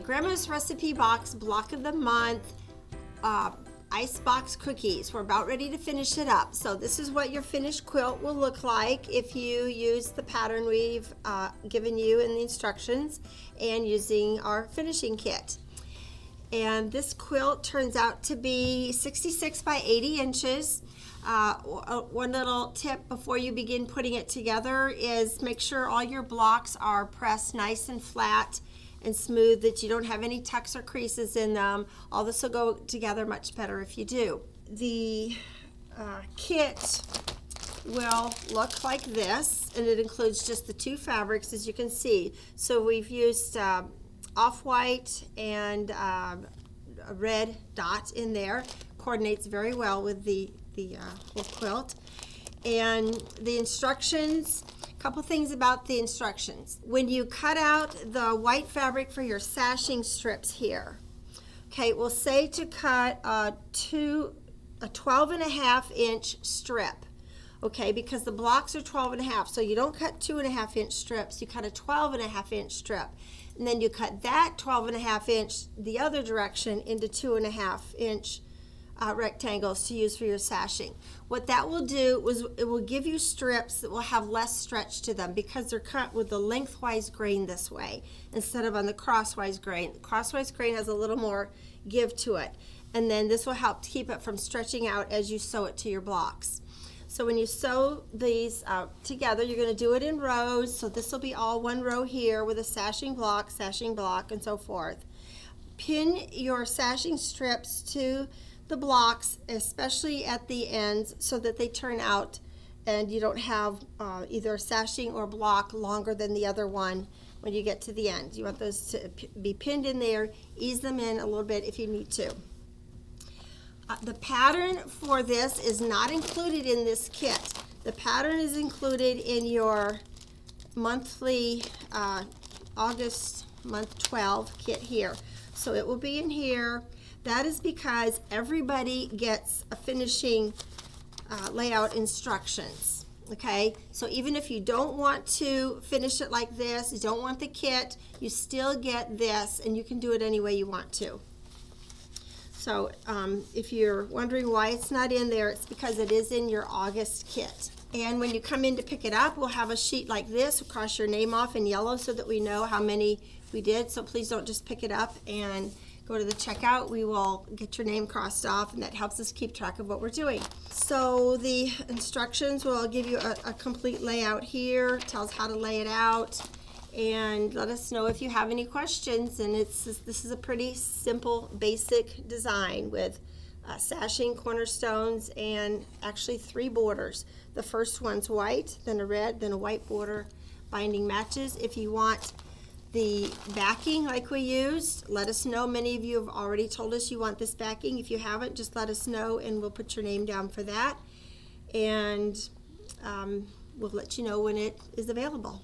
Grandma's Recipe Box Block of the Month Icebox Cookies. We're about ready to finish it up. So this is what your finished quilt will look like if you use the pattern we've given you in the instructions and using our finishing kit. And this quilt turns out to be 66 by 80 inches. One little tip before you begin putting it together is make sure all your blocks are pressed nice and flat and smooth, that you don't have any tucks or creases in them. All this will go together much better if you do. The kit will look like this, and it includes just the two fabrics, as you can see. So we've used off-white and a red dot in there. Coordinates very well with the whole quilt. And the instructions, a couple things about the instructions. When you cut out the white fabric for your sashing strips here, okay, it will say to cut a 12.5-inch strip, okay, because the blocks are 12.5, so you don't cut 2.5-inch strips, you cut a 12.5-inch strip, and then you cut that 12.5-inch the other direction into 2.5-inch rectangles to use for your sashing. What that will do is it will give you strips that will have less stretch to them because they're cut with the lengthwise grain this way instead of on the crosswise grain. The crosswise grain has a little more give to it, and then this will help to keep it from stretching out as you sew it to your blocks. So when you sew these together, you're going to do it in rows. So this will be all one row here with a sashing block, and so forth. Pin your sashing strips to the blocks, especially at the ends, so that they turn out and you don't have either a sashing or block longer than the other one when you get to the end. You want those to be pinned in there. Ease them in a little bit if you need to. The pattern for this is not included in this kit. The pattern is included in your monthly August month 12 kit here. So it will be in here. That is because everybody gets a finishing layout instructions, okay? So even if you don't want to finish it like this, you don't want the kit, you still get this, and you can do it any way you want to. So if you're wondering why it's not in there, it's because it is in your August kit. And when you come in to pick it up, we'll have a sheet like this, we'll cross your name off in yellow so that we know how many we did. So please don't just pick it up and go to the checkout. We will get your name crossed off, and that helps us keep track of what we're doing. So the instructions will give you a complete layout here, tells how to lay it out, and let us know if you have any questions. And this is a pretty simple, basic design with sashing, cornerstones, and actually 3 borders. The first one's white, then a red, then a white border. Binding matches. If you want the backing like we used, let us know. Many of you have already told us you want this backing. If you haven't, just let us know and we'll put your name down for that. And we'll let you know when it is available.